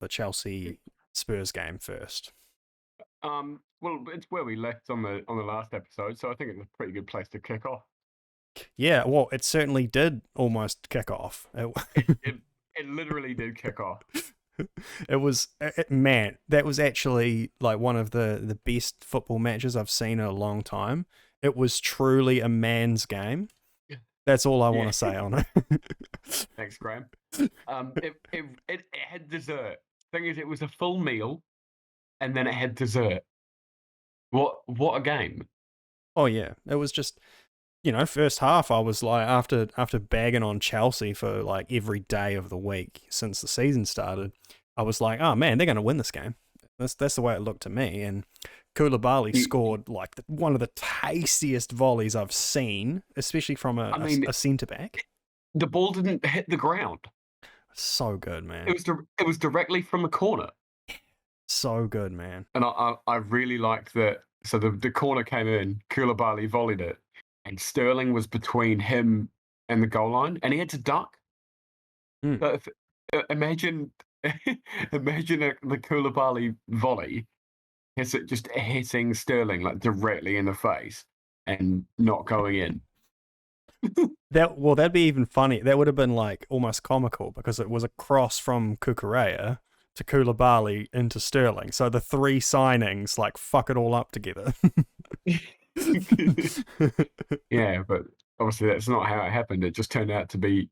the Chelsea Spurs game first. Well, it's where we left on the last episode, so I think it's a pretty good place to kick off. Yeah, well, it certainly did almost kick off. It literally did kick off. It was man, that was actually like one of the best football matches I've seen in a long time. It was truly a man's game. That's all I want to say on it. Thanks, Graham. It had dessert. Thing is, it was a full meal, and then it had dessert. What a game! Oh yeah, it was just, first half I was like, after bagging on Chelsea for like every day of the week since the season started, I was like, oh man, they're going to win this game. That's the way it looked to me. And Koulibaly scored like one of the tastiest volleys I've seen, especially from a centre back. The ball didn't hit the ground. So good, man. It was directly from a corner. So good, man. And I really liked that. So the corner came in, Koulibaly volleyed it, and Sterling was between him and the goal line, and he had to duck. But imagine the Koulibaly volley just hitting Sterling like directly in the face and not going in. That'd be even funny. That would have been like almost comical because it was a cross from Cucurella to Koulibaly into Sterling. So the three signings like fuck it all up together. Yeah, but obviously that's not how it happened. It just turned out to be,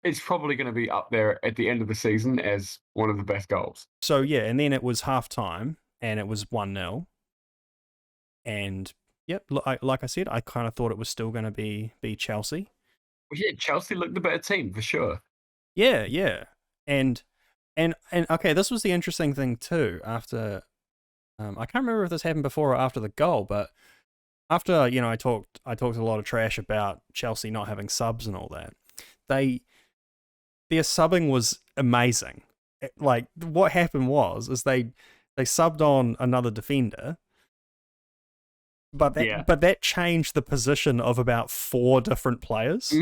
it's probably going to be up there at the end of the season as one of the best goals. So yeah, and then it was half time and it was 1-0. And yep, like I said, I kind of thought it was still going to be Chelsea. Well, yeah, Chelsea looked the better team for sure. Yeah. And okay, this was the interesting thing too. After, I can't remember if this happened before or after the goal, but after I talked a lot of trash about Chelsea not having subs and all that. Their subbing was amazing. Like what happened is they subbed on another defender. But that changed the position of about 4 different players.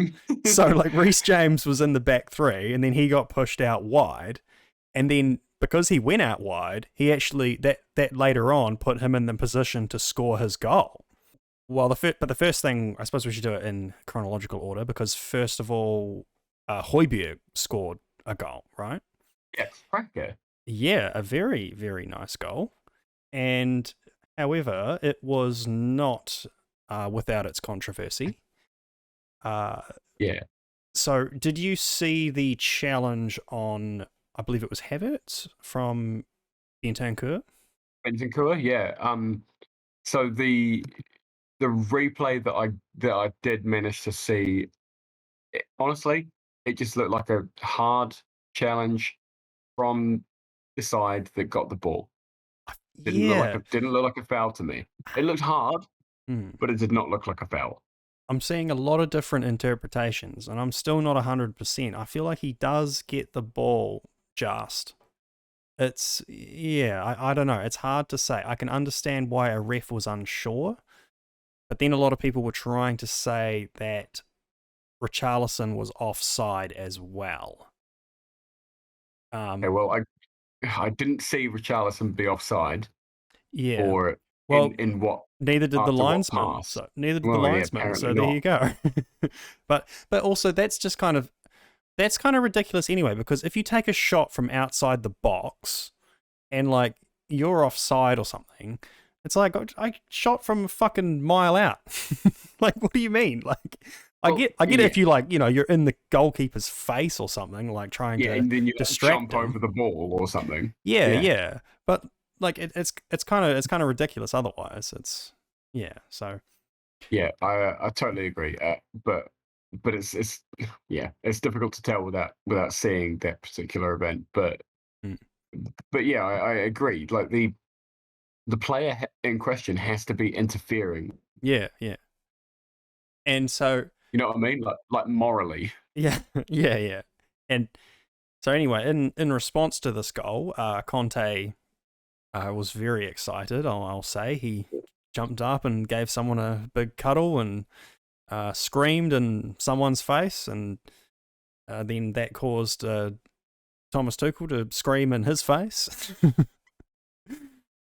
So like Reece James was in the back 3 and then he got pushed out wide. And then because he went out wide, he actually that later on put him in the position to score his goal. Well, the first thing, I suppose we should do it in chronological order because first of all, Højbjerg scored a goal, right? Yeah, cracker. Yeah, a very, very nice goal. And however, it was not without its controversy. Yeah. So, did you see the challenge on, I believe it was Havertz from Bentancur? Bentancur, yeah. So the replay that I did manage to see, honestly, it just looked like a hard challenge from the side that got the ball. Didn't look like a foul to me. It looked hard, but it did not look like a foul. I'm seeing a lot of different interpretations, and I'm still not 100%. I feel like he does get the ball just. It's, I don't know. It's hard to say. I can understand why a ref was unsure, but then a lot of people were trying to say that Richarlison was offside as well. Okay, well, I didn't see Richarlison be offside. Yeah. Or in what? Neither did the linesman. So neither did the linesman. So there you go. but also that's kind of ridiculous anyway, because if you take a shot from outside the box and like you're offside or something, it's like I shot from a fucking mile out. Like, what do you mean? Like, I get it if you like, you're in the goalkeeper's face or something, like trying to and then you distract jump over the ball or something. Yeah. But like it's kind of ridiculous otherwise. So yeah, I totally agree. But it's difficult to tell without seeing that particular event. But yeah, I agree. Like the player in question has to be interfering. Yeah. And so, you know what I mean? Like morally. Yeah. And so anyway, in response to this goal, Conte was very excited. I'll say he jumped up and gave someone a big cuddle and screamed in someone's face, and then that caused Thomas Tuchel to scream in his face.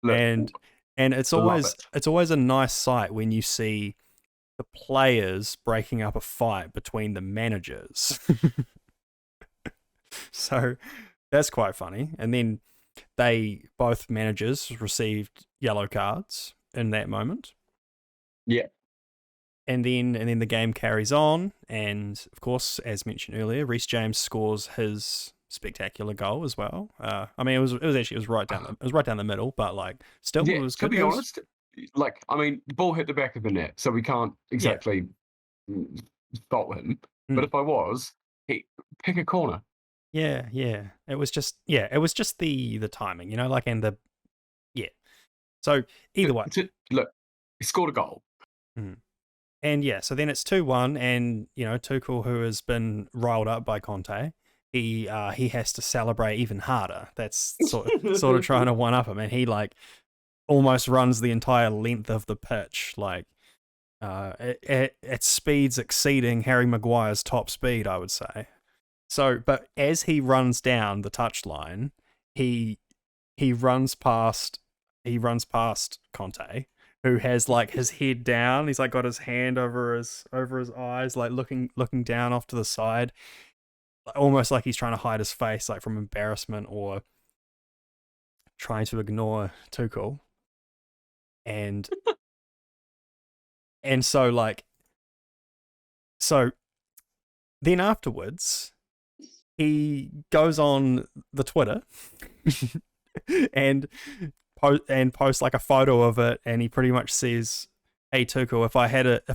Look, and it's always a nice sight when you see the players breaking up a fight between the managers. So that's quite funny. And then both managers received yellow cards in that moment. Yeah. And then the game carries on, and of course, as mentioned earlier, Reece James scores his spectacular goal as well. I mean, it was right down the middle, but like still, Yeah, it was to good. be honest, like, I mean, the ball hit the back of the net, so we can't exactly fault him. But if I was, pick a corner. Yeah. It was just the timing, like, and the So either way, look, he scored a goal. And so then it's 2-1, and Tuchel, who has been riled up by Conte, he has to celebrate even harder. That's sort of trying to one up him, and he like almost runs the entire length of the pitch, like at speeds exceeding Harry Maguire's top speed, I would say. So, but as he runs down the touchline, he runs past Conte, who has like his head down. He's like got his hand over his eyes, like looking down off to the side, almost like he's trying to hide his face, like from embarrassment or trying to ignore Tuchel. And so then afterwards, he goes on the Twitter and posts like a photo of it, and he pretty much says, "Hey Tuchel, if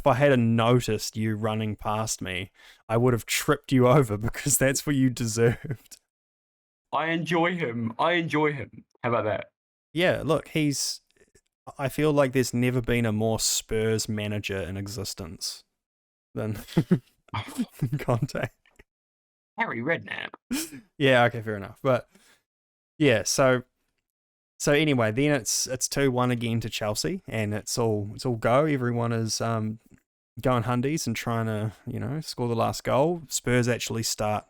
I had noticed you running past me, I would have tripped you over because that's what you deserved." I enjoy him. How about that? Yeah, look, I feel like there's never been a more Spurs manager in existence than Conte. Harry Redknapp. Yeah, okay, fair enough. But yeah, so anyway, then it's 2-1 again to Chelsea, and it's all go. Everyone is going hundies and trying to score the last goal. Spurs actually start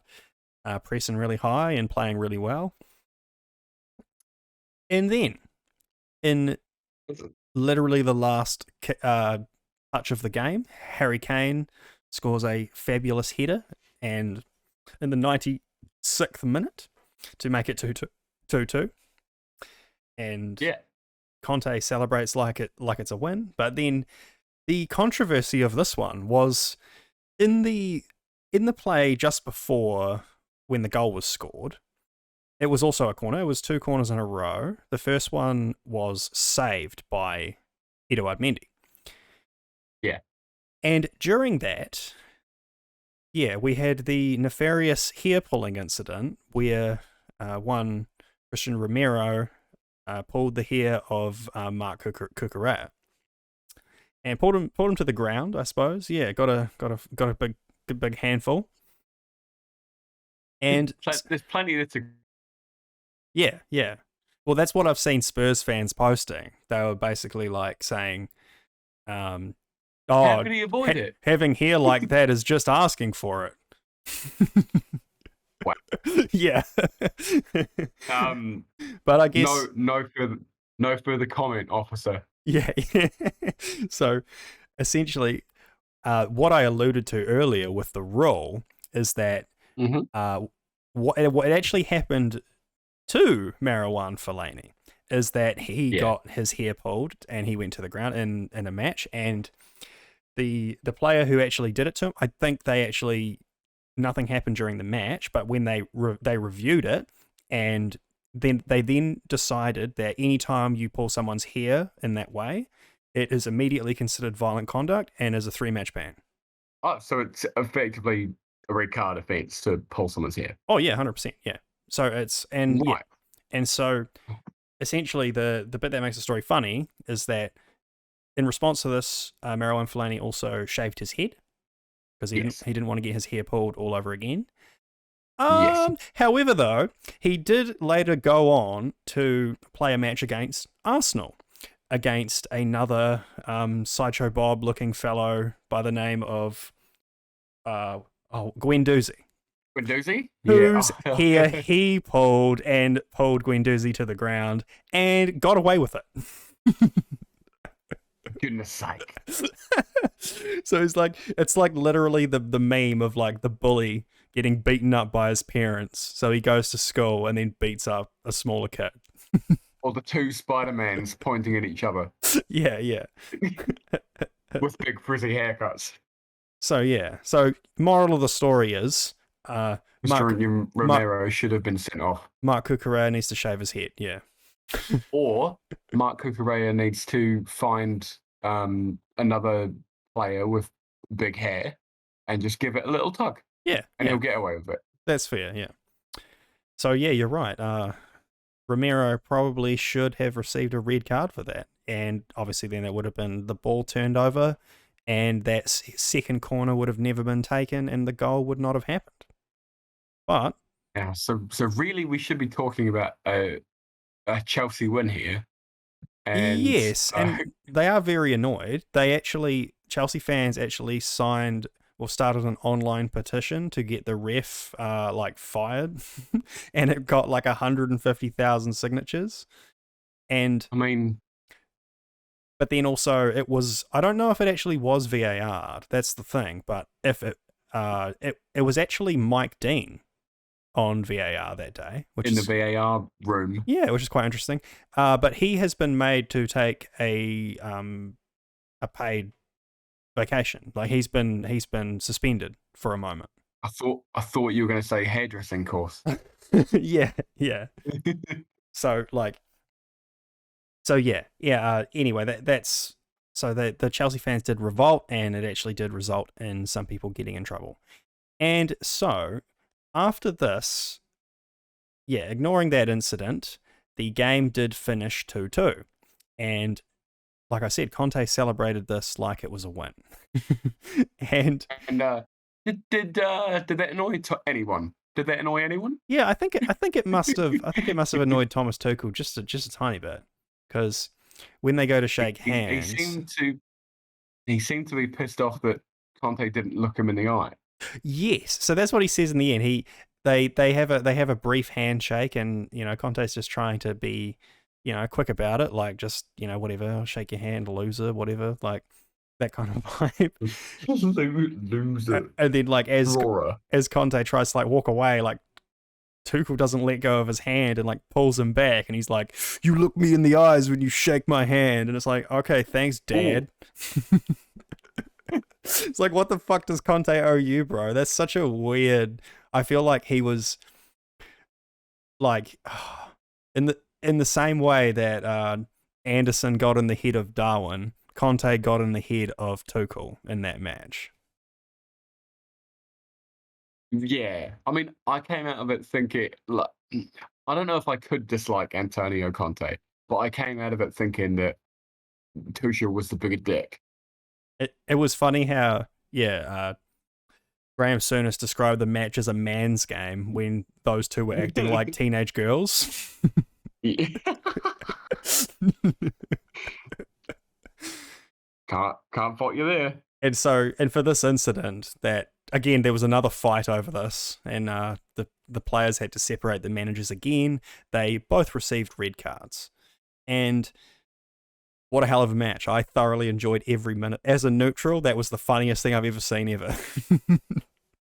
pressing really high and playing really well, and then in literally the last touch of the game, Harry Kane scores a fabulous header, and in the 96th minute to make it 2-2. And Conte celebrates like it's a win. But then the controversy of this one was in the play just before when the goal was scored. It was also a corner. It was 2 corners in a row. The first one was saved by Eduard Mendy. Yeah. And during that, we had the nefarious hair-pulling incident where one Christian Romero pulled the hair of Marc Cucurella and pulled him to the ground, I suppose. Yeah, got a big handful. And there's plenty of to. Yeah. Well, that's what I've seen Spurs fans posting. They were basically like saying, how can he avoid it? Having hair like that is just asking for it. Wow. Yeah. But I guess no further comment, officer. Yeah. So essentially, what I alluded to earlier with the rule is that what actually happened to Marouane Fellaini is that he got his hair pulled and he went to the ground in a match, and the player who actually did it to him, I think nothing happened during the match, but when they reviewed it, and then they decided that anytime you pull someone's hair in that way, it is immediately considered violent conduct and is a 3-match ban. Oh, so it's effectively a red card offence to pull someone's hair. Oh yeah, 100%. Yeah. So it's and so essentially the bit that makes the story funny is that in response to this, Marouane Fellaini also shaved his head because he didn't want to get his hair pulled all over again. However, though, he did later go on to play a match against Arsenal, against another Sideshow Bob looking fellow by the name of Guendouzi. Guendouzi? whose Yeah. hair he pulled Guendouzi to the ground and got away with it. Goodness sake. So it's like literally the meme of like the bully getting beaten up by his parents. So he goes to school and then beats up a smaller kid. Or the two Spider-Mans pointing at each other. Yeah. With big frizzy haircuts. So yeah. So moral of the story is Mr. Romero should have been sent off. Mark Cucurella needs to shave his head, yeah. Or Mark Cucurella needs to find another player with big hair and just give it a little tug. Yeah. And he'll get away with it. That's fair, yeah. So yeah, you're right. Romero probably should have received a red card for that. And obviously then it would have been the ball turned over and that second corner would have never been taken and the goal would not have happened. But yeah, so really we should be talking about a Chelsea win here. And, yes, and they are very annoyed. Chelsea fans actually started an online petition to get the ref fired, and it got like 150,000 signatures. And I mean, but then also I don't know if it actually was VAR. That's the thing. But if it was actually Mike Dean on VAR that day, in the VAR room. Yeah, which is quite interesting. But he has been made to take a paid vacation. Like he's been suspended for a moment. I thought you were going to say hairdressing course. yeah. Anyway, that's so the Chelsea fans did revolt, and it actually did result in some people getting in trouble. And so after this, ignoring that incident, the game did finish 2-2. And like I said, Conte celebrated this like it was a win. and did that annoy anyone? Did that annoy anyone? Yeah, I think it must have annoyed Thomas Tuchel just a tiny bit, because when they go to shake hands, he seemed to be pissed off that Conte didn't look him in the eye. Yes, so that's what he says in the end. They have a brief handshake, and Conte's just trying to be quick about it, like just whatever, I'll shake your hand, loser, whatever, like that kind of vibe. Loser. And then like as Conte tries to like walk away, like Tuchel doesn't let go of his hand and like pulls him back, and he's like, "You look me in the eyes when you shake my hand," and it's like, okay, thanks, Dad. It's like, what the fuck does Conte owe you, bro? That's such a weird. I feel like he was like in the same way that Anderson got in the head of Darwin, Conte got in the head of Tuchel in that match. Yeah, I mean, I came out of it thinking, like, I don't know if I could dislike Antonio Conte, but I came out of it thinking that Tuchel was the bigger dick. It was funny how, Graham Souness described the match as a man's game when those two were acting like teenage girls. Can't fault you there. And for this incident, that again there was another fight over this, and the players had to separate the managers again. They both received red cards, and what a hell of a match. I thoroughly enjoyed every minute. As a neutral, that was the funniest thing I've ever seen ever.